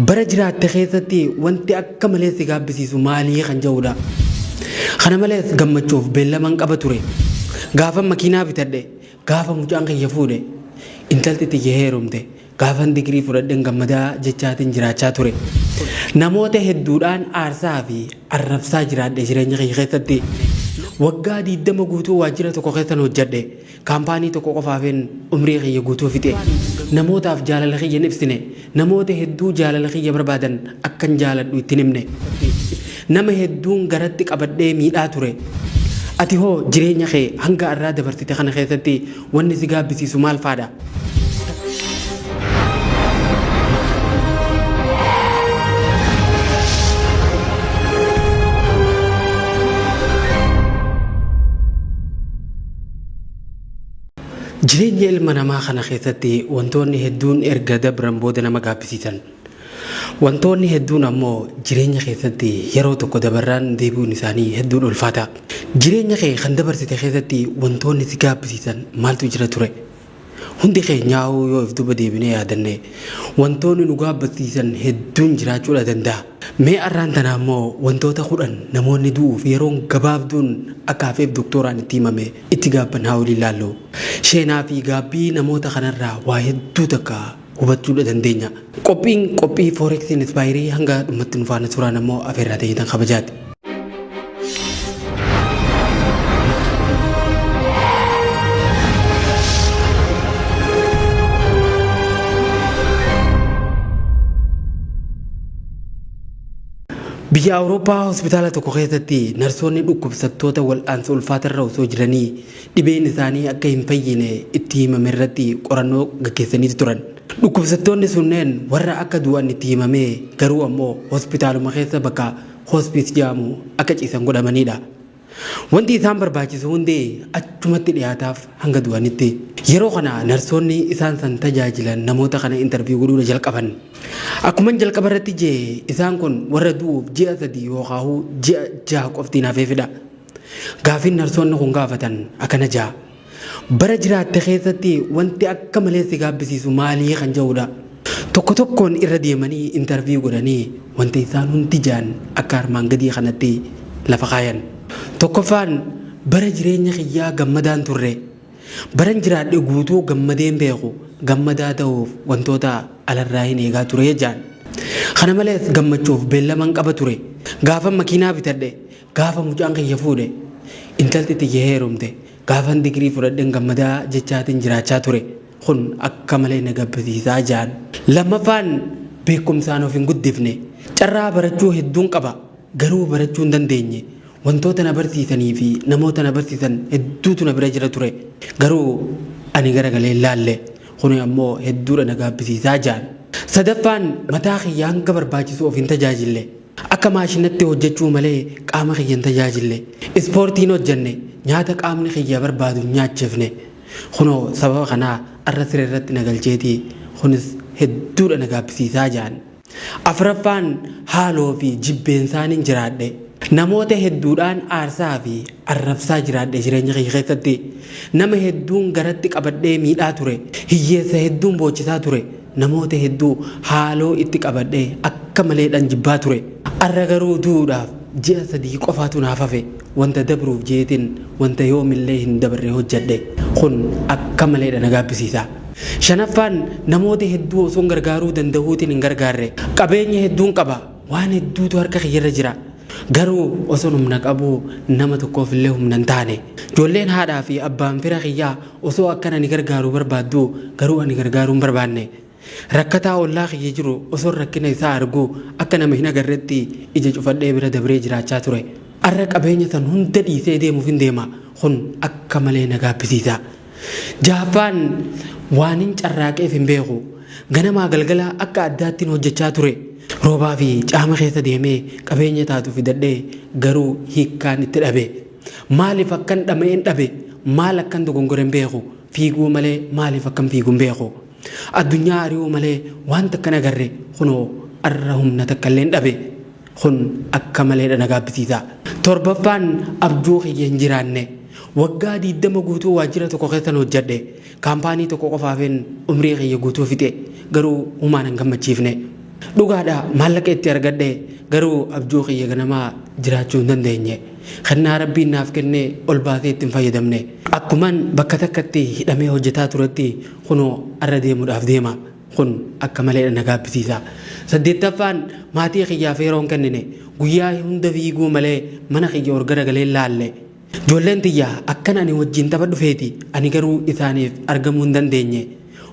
bara jiraatte keessatti wanti akka malee si gaabbisiisu maalii kan jedhudha. Kana malees gammachuuf beellaman qaba ture. Gaafa makiinaa bitadhe, gaafa mucaan kiyya fuudhe, intalti tiyya heerumte, gaafan digirii fudhadhen gammadaa jechaatiin jiraachaa ture. Namoota hedduudhaan aarsaa fi arrabsaa jiraadhe jireenya kiyya keessatti. Waggaa 20 guutuu waajjira tokko keessan hojjedhe. Kaampaanii tokko qofaafin umrii kiyya guutuu fixe. Namootaaf jaalala kiyya ibsine. Namoota hedduu jaalala kiyya barbaadan akkan jaaladhu ittiin himne. Nama hedduun garatti qabadhee miidhaa ture. Ati hoo jireenya kee hanga irraa dabarsite kana keessatti wanni si gaabbisiisu maal faadha? Jireenya ilma namaa kana keessatti wantoonni hedduun erga dabran booda nama gaabbisiisan. Wantoonni hedduun ammoo jireenya keessatti yeroo tokko dabarraan deebi'uun isaanii hedduun ulfaata. Jireenya kee kan dabarsite keessatti wantoonni si gaabbisiisan maaltu jira ture? Hundi keenyaa'uu yoo if duuba deebinee yaadanne wantoonni nu gaabbisiisan hedduun jiraachuudha danda'a. Mee arraan tanaa ammoo wantoota 10 namoonni du'uuf yeroon gabaabduun akaafeef doktoraan itti himame itti gaabban haa waliin ilaallu. Sheenaa fi gaabbii namoota kanarraa waa hedduu takka hubachuudha dandeenya. Qophii Forexiin Inspaayirii hanga dhumatti nu faana turaan ammoo afeerraa ta'eetan kabajaati. Biyya Awurooppaa hospitaala tokko keessatti narsoonni dhukkubsattoota wal'aansa ulfaatarra osoo jiranii dhibeen isaanii akka hin fayyine itti himame irratti qorannoo gaggeessanii turan. Dhukkubsattoonni sunneen warra akka du'an itti himamee garuu ammoo hospitaaluma keessa bakka hospiis jedhamu akka ciisan godhamanidha. Wanti isaan barbaachisu hundi achumatti dhiyaataaf hanga du'anitti. Yeroo kana narsoonni isaan san tajaajilan namoota kana intarviiyuu godhuudha jalqaban. Akkuma jalqaba irratti jee isaan kun warra du'uuf ji'a 3 yookaan ji'a 6 qoftiin hafeefidha. Gaaffiin narsoonni kun gaafatan akkana ja'a. Bara jiraatte keessatti wanti akka malee si gaabbisiisu maalii kan jedhudha. Tokko tokkoon irra deemanii intarviiyuu godhanii wanti isaan hundi jaan akka armaan gadii kanatti lafa kaayan. Tokkoffaan bara jireenya kiyyaa gammadaan turre. Baran jiraadhe guutuu gammadeen beeku. Gammadaa ta'uuf wantoota alarraa hin eegaa ture jaan. Kana malees gammachuuf beellaman qaba ture. Gaafa makiinaa bitadhe, gaafa mucaan kiyya fuudhe, intalti tiyya heerumte, gaafan digirii fudhadhen gammadaa jechaatiin jiraachaa ture. Kun akka malee na gabbisiisaa jaan. Lammaffaan beekumsaan of hin guddifne. Carraa barachuu hedduun qaba. Garuu barachuu hin dandeenye. Wantoota na barsiisanii fi namoota na barsiisan hedduutu na bira jira ture. Garuu ani garagalee ilaalle. Kun ammoo hedduudha na gaabbisiisaa jaan. Sadaffaan mataa kiyya hanga barbaachisu of hin tajaajille. Akka maashinatti hojjechuu malee qaama kiyya hin tajaajille. Ispoortiin hojjenne nyaata qaamni kiyya barbaadu nyaachifne. Kunoo sababa kanaa arra siree irratti na galcheetii kunis hedduudha na gaabbisiisaa jaan. Afuraffaan haaloo fi jibbeensaan hin jiraadhe. Namoota hedduudhaan aarsaa fi arrabsaa jiraadhe jireenya kiyya keessatti. Nama hedduun garatti qabadhee miidhaa ture. Hiyyeessa hedduun boochisaa ture. Namoota hedduu haaloo itti qabadhee akka maleedhaan jibbaa ture. Arra garuu du'uudhaaf ji'a 3 qofaatu naaf hafe. Wanta dabruuf jeetiin wanta yoomillee hin dabarre hojjedhe. Kun akka maleedha na gaabbisiisa. Shanaffaan namoota hedduu osoo gargaaruu danda'uutiin hin gargaarre. Qabeenya hedduun qaba. Waan hedduutu harka kiyyarra jira. Garuu osoo humna qabu nama tokkoof illee humna hin taane. Ijoolleen haadhaa fi abbaan fira kiyyaa osoo akka ani gargaaruu barbaaddu garuu ani gargaaruu hin barbaanne. Rakkataa ollaa kiyya jiru osoo rakkina isaa argu akka nama hin agarretti ija cufadhee bira dabree jiraachaa ture. Arra qabeenya san hunda dhiisee deemuuf hin deema. Kun akka malee na gaabbisiisa. Jaaffaan waan hin carraaqeef hin beeku. Ganamaa galgala akka addaattiin hojjechaa ture. Roobaa fi caama keessa deemee qabeenya taatu fidadhee garuu hiikkaan itti dhabe. Maaliif akkan dhama'een dhabe? Maal akkan dogongoreen beeku? Fiiguu malee maaliif akkan fiiguun beeku? Addunyaa ari'uu malee waan takka nagarre kunoo arra humna takka illee dhabe. Kun akka malee na gaabbisiisa. Torbaffaan abjuu kiyya hin jiraanne. Waggaa 20 guutuu waajjira tokko keessan hojjedhe. Kaampaanii tokko qofaafin umrii kiyya guutuu fixe. Garuu humaan hin gammachiifne. dhugaadha maallaqa itti argadhe garuu abjuu kiyya ganamaa jiraachuu hin dandeenye kannaa rabbiin naaf kennee ol baasee ittiin fayyadamne akkuman bakka takkatti hidhamee hojjetaa turetti kunoo arra deemuudhaaf deema kun akka malee na gaabbisiisa. Saddeettaffaan maatii kiyyaaf yeroon kennine guyyaa hunda fiiguu malee mana kiyya orgara galee laalle. Ijoolleen tiyyaa akkan ani wajjin tapha dhufeeti ani garuu isaaniif argamuu hin dandeenye.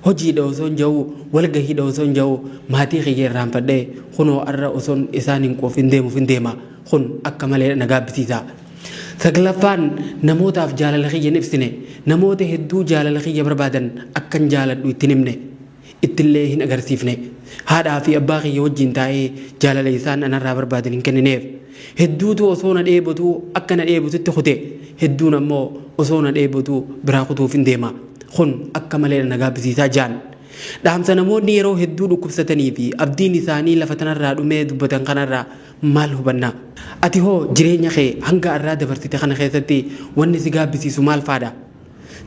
Hojiidha osoo hin jiru walgahiidha osoo hin jiru maatii kiyya irraanfadhee kunoo arra osoo isaan hin qoofin deemuuf hin deema kun akka malee na gaabbisiisa. Saglaffaan namootaaf jaalala kiyya hin ibsine namoota hedduu jaalala kiyya barbaadan akkan jaaladhu ittiin himne ittillee hin agarsiifne haadhaa fi abbaa kiyya wajjin taa'ee jaalala isaan anarraa barbaadan hin kennineef. Hedduutu osoo na dheebotu akka na dheebotutti kute hedduun ammoo osoo na dheebotu biraa kutuuf hin deema kun akka malee na gaabbisiisaa jaan. Dhaamsa namoonni yeroo hedduu dhukkubsatanii fi abdiin isaanii lafa tanarraa dhumee dubbatan kanarraa maal hubanna? Ati hoo jireenya kee hanga irraa dabarsite kana keessatti wanni si gaabbisiisu maal faadha?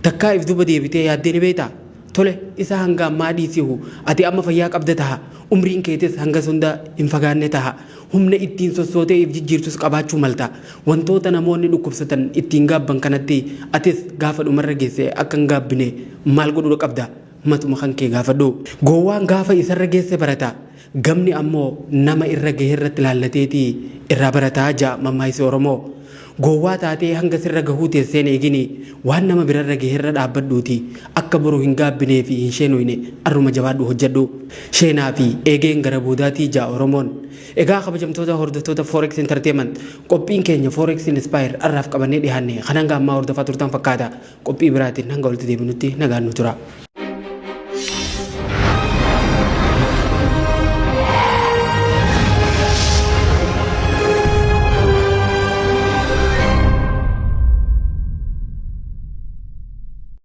Takkaa if duba deebitee yaaddee ni beektaa? Tole isa hanga ammaa dhiisihu ati amma fayyaa qabda taha umriin keetis hanga hunda hin fagaanne taha humna ittiin sossootee if jijjiirtus qabaachuu malta wantoota namoonni dhukkubsatan ittiin gaabban kanatti atis gaafa dhumarra geesse akka hin gaabbine maal godhuu qabda matuma kan kee gaafadhu. Gowwaan gaafa isarra geesse barata gamni ammoo nama irra gahee irratti laallateeti irraa barataa ja'a mammaaksa Oromoo. Gowwaa taatee hanga sirra gahuu teesseen eegini waan nama birarra gaheerra dhaabbadhuuti akka boruu hin gaabbinee fi hin sheenuyne arruma jabaadhu hojjedhu sheenaa fi eegeen gara boodaatii ja'a Oromoon. Egaa kabajamtoota hordoftoota Forex Entertainment qophiin keenya Forex Inspire arraaf qabannee dhiyaanne kan hanga ammaa hordofaa turtan fakkaata qophii biraatiin hanga walitti deebinutti nagaan nu tura.